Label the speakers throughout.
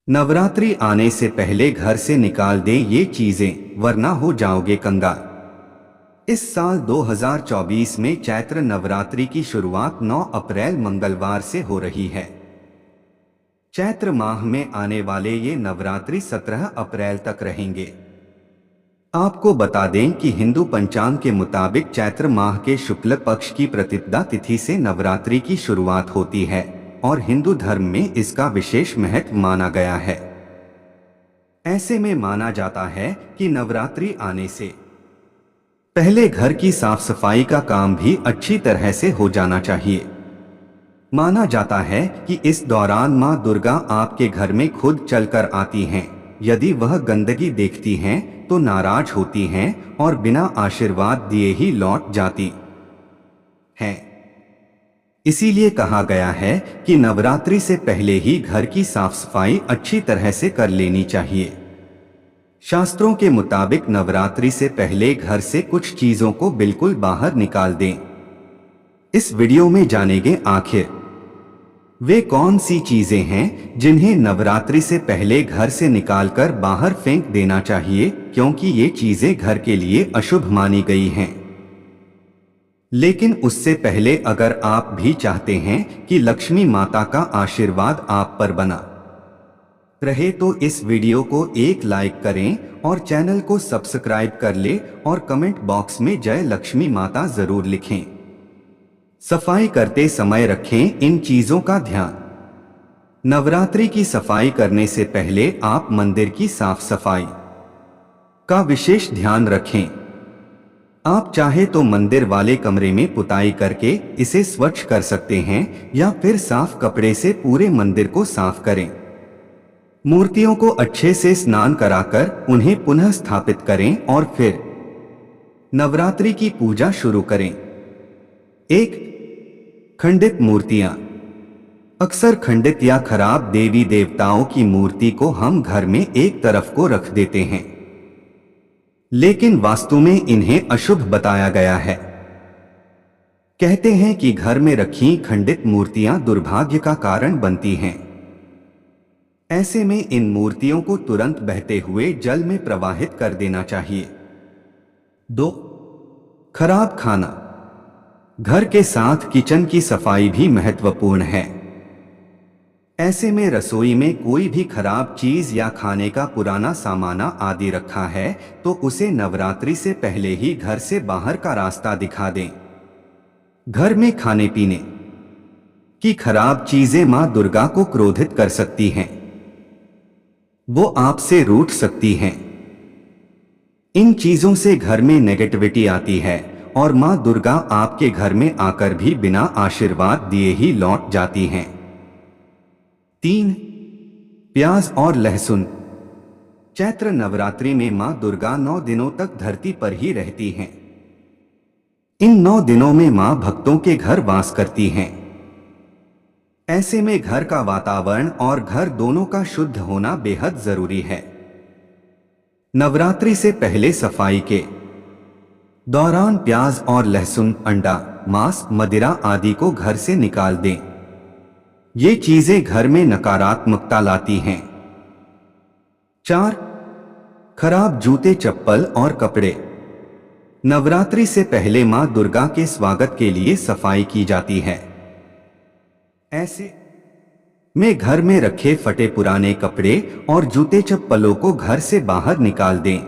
Speaker 1: नवरात्रि आने से पहले घर से निकाल दें ये चीजें, वरना हो जाओगे कंगाल। इस साल 2024 में चैत्र नवरात्रि की शुरुआत 9 अप्रैल मंगलवार से हो रही है। चैत्र माह में आने वाले ये नवरात्रि 17 अप्रैल तक रहेंगे। आपको बता दें कि हिंदू पंचांग के मुताबिक चैत्र माह के शुक्ल पक्ष की प्रतिपदा तिथि से नवरात्रि की शुरुआत होती है और हिंदू धर्म में इसका विशेष महत्व माना गया है। ऐसे में माना जाता है कि नवरात्रि आने से पहले घर की साफ सफाई का काम भी अच्छी तरह से हो जाना चाहिए। माना जाता है कि इस दौरान मां दुर्गा आपके घर में खुद चलकर आती हैं। यदि वह गंदगी देखती हैं तो नाराज होती हैं और बिना आशीर्वाद दिए ही लौट जाती हैं। इसीलिए कहा गया है कि नवरात्रि से पहले ही घर की साफ सफाई अच्छी तरह से कर लेनी चाहिए। शास्त्रों के मुताबिक नवरात्रि से पहले घर से कुछ चीजों को बिल्कुल बाहर निकाल दें। इस वीडियो में जानेंगे आखिर वे कौन सी चीजें हैं जिन्हें नवरात्रि से पहले घर से निकालकर बाहर फेंक देना चाहिए, क्योंकि ये चीजें घर के लिए अशुभ मानी गई हैं। लेकिन उससे पहले अगर आप भी चाहते हैं कि लक्ष्मी माता का आशीर्वाद आप पर बना रहे तो इस वीडियो को एक लाइक करें और चैनल को सब्सक्राइब कर ले और कमेंट बॉक्स में जय लक्ष्मी माता जरूर लिखें। सफाई करते समय रखें इन चीजों का ध्यान। नवरात्रि की सफाई करने से पहले आप मंदिर की साफ सफाई का विशेष ध्यान रखें। आप चाहे तो मंदिर वाले कमरे में पुताई करके इसे स्वच्छ कर सकते हैं या फिर साफ कपड़े से पूरे मंदिर को साफ करें। मूर्तियों को अच्छे से स्नान कराकर उन्हें पुनः स्थापित करें और फिर नवरात्रि की पूजा शुरू करें। 1. खंडित मूर्तियां। अक्सर खंडित या खराब देवी देवताओं की मूर्ति को हम घर में एक तरफ को रख देते हैं, लेकिन वास्तु में इन्हें अशुभ बताया गया है। कहते हैं कि घर में रखी खंडित मूर्तियां दुर्भाग्य का कारण बनती हैं। ऐसे में इन मूर्तियों को तुरंत बहते हुए जल में प्रवाहित कर देना चाहिए। 2. खराब खाना। घर के साथ किचन की सफाई भी महत्वपूर्ण है। ऐसे में रसोई में कोई भी खराब चीज या खाने का पुराना सामान आदि रखा है तो उसे नवरात्रि से पहले ही घर से बाहर का रास्ता दिखा दें। घर में खाने पीने की खराब चीजें मां दुर्गा को क्रोधित कर सकती हैं। वो आपसे रूठ सकती हैं। इन चीजों से घर में नेगेटिविटी आती है और मां दुर्गा आपके घर में आकर भी बिना आशीर्वाद दिए ही लौट जाती हैं। 3. प्याज और लहसुन। चैत्र नवरात्रि में मां दुर्गा 9 दिनों तक धरती पर ही रहती हैं। इन 9 दिनों में मां भक्तों के घर वास करती हैं। ऐसे में घर का वातावरण और घर दोनों का शुद्ध होना बेहद जरूरी है। नवरात्रि से पहले सफाई के दौरान प्याज और लहसुन, अंडा, मांस, मदिरा आदि को घर से निकाल दें। ये चीजें घर में नकारात्मकता लाती हैं। 4. खराब जूते, चप्पल और कपड़े। नवरात्रि से पहले मां दुर्गा के स्वागत के लिए सफाई की जाती है। ऐसे में घर में रखे फटे पुराने कपड़े और जूते चप्पलों को घर से बाहर निकाल दें।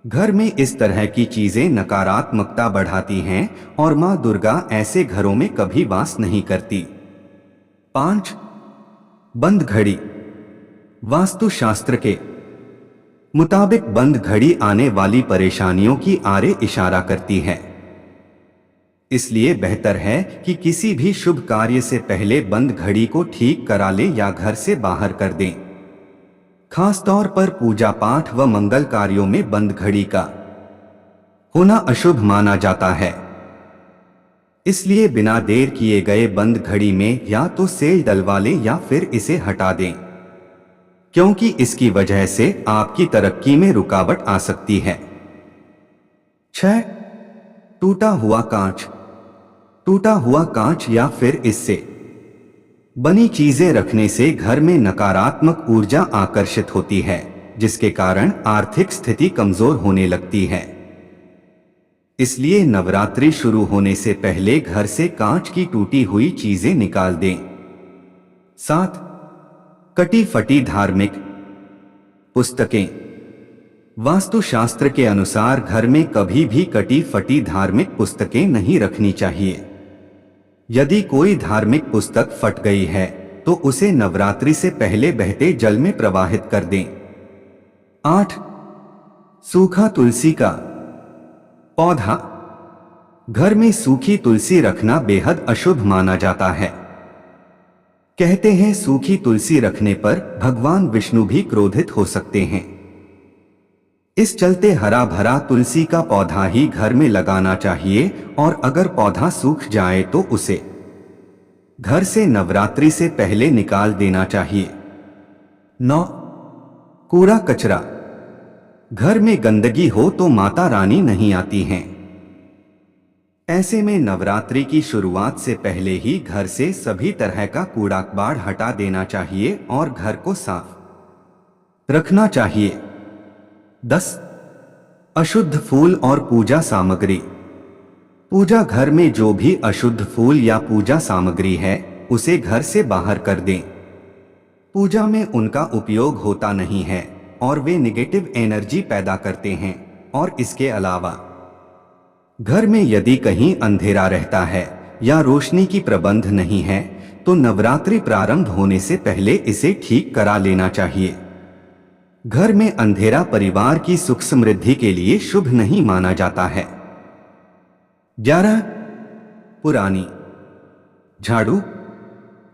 Speaker 1: घर में इस तरह की चीजें नकारात्मकता बढ़ाती हैं और मां दुर्गा ऐसे घरों में कभी वास नहीं करती। 5. बंद घड़ी। वास्तु शास्त्र के मुताबिक बंद घड़ी आने वाली परेशानियों की आरे इशारा करती है। इसलिए बेहतर है कि किसी भी शुभ कार्य से पहले बंद घड़ी को ठीक करा ले या घर से बाहर कर दें। खास तौर पर पूजा पाठ व मंगल कार्यों में बंद घड़ी का होना अशुभ माना जाता है। इसलिए बिना देर किए गए बंद घड़ी में या तो सेल डलवा लें या फिर इसे हटा दें, क्योंकि इसकी वजह से आपकी तरक्की में रुकावट आ सकती है। 6. टूटा हुआ कांच। टूटा हुआ कांच या फिर इससे बनी चीजें रखने से घर में नकारात्मक ऊर्जा आकर्षित होती है, जिसके कारण आर्थिक स्थिति कमजोर होने लगती है। इसलिए नवरात्रि शुरू होने से पहले घर से कांच की टूटी हुई चीजें निकाल दें। 7. कटी फटी धार्मिक पुस्तकें। वास्तुशास्त्र के अनुसार घर में कभी भी कटी फटी धार्मिक पुस्तकें नहीं रखनी चाहिए। यदि कोई धार्मिक पुस्तक फट गई है तो उसे नवरात्रि से पहले बहते जल में प्रवाहित कर दें। 8. सूखा तुलसी का पौधा। घर में सूखी तुलसी रखना बेहद अशुभ माना जाता है। कहते हैं सूखी तुलसी रखने पर भगवान विष्णु भी क्रोधित हो सकते हैं। इस चलते हरा भरा तुलसी का पौधा ही घर में लगाना चाहिए और अगर पौधा सूख जाए तो उसे घर से नवरात्रि से पहले निकाल देना चाहिए। 9. कूड़ा कचरा। घर में गंदगी हो तो माता रानी नहीं आती हैं। ऐसे में नवरात्रि की शुरुआत से पहले ही घर से सभी तरह का कूड़ा कबाड़ हटा देना चाहिए और घर को साफ रखना चाहिए। 10. अशुद्ध फूल और पूजा सामग्री। पूजा घर में जो भी अशुद्ध फूल या पूजा सामग्री है उसे घर से बाहर कर दें। पूजा में उनका उपयोग होता नहीं है और वे नेगेटिव एनर्जी पैदा करते हैं। और इसके अलावा घर में यदि कहीं अंधेरा रहता है या रोशनी की प्रबंध नहीं है तो नवरात्रि प्रारंभ होने से पहले इसे ठीक करा लेना चाहिए। घर में अंधेरा परिवार की सुख समृद्धि के लिए शुभ नहीं माना जाता है। 11. पुरानी झाड़ू।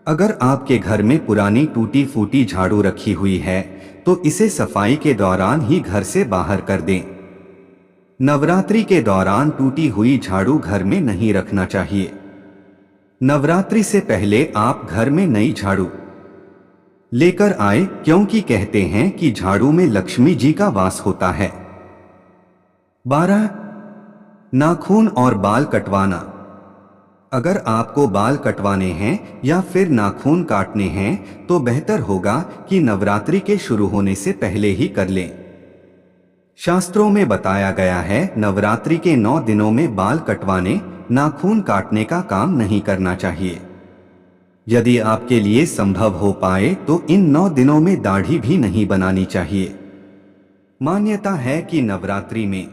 Speaker 1: अगर आपके घर में पुरानी टूटी फूटी झाड़ू रखी हुई है तो इसे सफाई के दौरान ही घर से बाहर कर दें। नवरात्रि के दौरान टूटी हुई झाड़ू घर में नहीं रखना चाहिए। नवरात्रि से पहले आप घर में नई झाड़ू लेकर आए, क्योंकि कहते हैं कि झाड़ू में लक्ष्मी जी का वास होता है। 12. नाखून और बाल कटवाना। अगर आपको बाल कटवाने हैं या फिर नाखून काटने हैं तो बेहतर होगा कि नवरात्रि के शुरू होने से पहले ही कर लें। शास्त्रों में बताया गया है नवरात्रि के 9 दिनों में बाल कटवाने, नाखून काटने का काम नहीं करना चाहिए। यदि आपके लिए संभव हो पाए तो इन 9 दिनों में दाढ़ी भी नहीं बनानी चाहिए। मान्यता है कि नवरात्रि में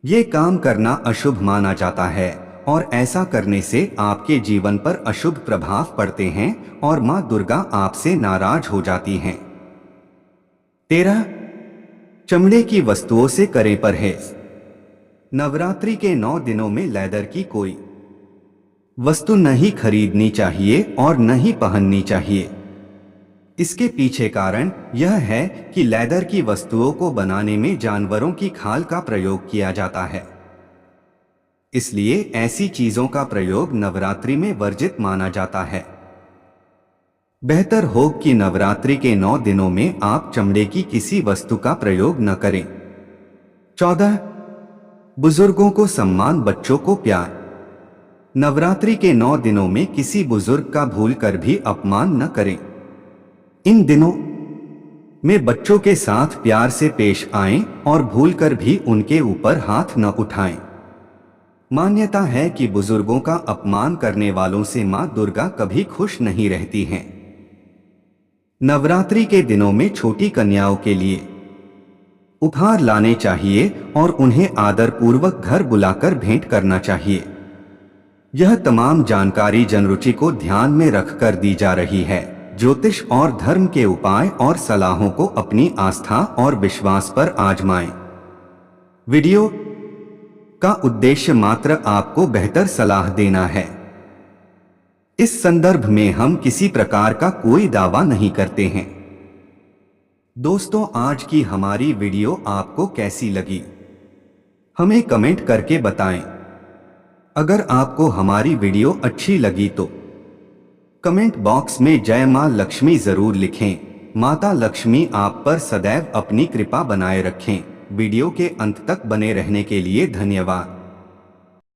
Speaker 1: ये काम करना अशुभ माना जाता है और ऐसा करने से आपके जीवन पर अशुभ प्रभाव पड़ते हैं और मां दुर्गा आपसे नाराज हो जाती हैं। 13. चमड़े की वस्तुओं से करें परहेज। नवरात्रि के 9 दिनों में लेदर की कोई वस्तु नहीं खरीदनी चाहिए और नहीं पहननी चाहिए। इसके पीछे कारण यह है कि लेदर की वस्तुओं को बनाने में जानवरों की खाल का प्रयोग किया जाता है, इसलिए ऐसी चीजों का प्रयोग नवरात्रि में वर्जित माना जाता है। बेहतर हो कि नवरात्रि के 9 दिनों में आप चमड़े की किसी वस्तु का प्रयोग न करें। 14. बुजुर्गों को सम्मान, बच्चों को प्यार। नवरात्रि के 9 दिनों में किसी बुजुर्ग का भूलकर भी अपमान न करें। इन दिनों में बच्चों के साथ प्यार से पेश आएं और भूलकर भी उनके ऊपर हाथ न उठाएं। मान्यता है कि बुजुर्गों का अपमान करने वालों से मां दुर्गा कभी खुश नहीं रहती हैं। नवरात्रि के दिनों में छोटी कन्याओं के लिए उपहार लाने चाहिए और उन्हें आदर पूर्वक घर बुलाकर भेंट करना चाहिए। यह तमाम जानकारी जनरुचि को ध्यान में रखकर दी जा रही है। ज्योतिष और धर्म के उपाय और सलाहों को अपनी आस्था और विश्वास पर आजमाएं। वीडियो का उद्देश्य मात्र आपको बेहतर सलाह देना है। इस संदर्भ में हम किसी प्रकार का कोई दावा नहीं करते हैं। दोस्तों, आज की हमारी वीडियो आपको कैसी लगी हमें कमेंट करके बताएं। अगर आपको हमारी वीडियो अच्छी लगी तो कमेंट बॉक्स में जय मां लक्ष्मी जरूर लिखें। माता लक्ष्मी आप पर सदैव अपनी कृपा बनाए रखें। वीडियो के अंत तक बने रहने के लिए धन्यवाद।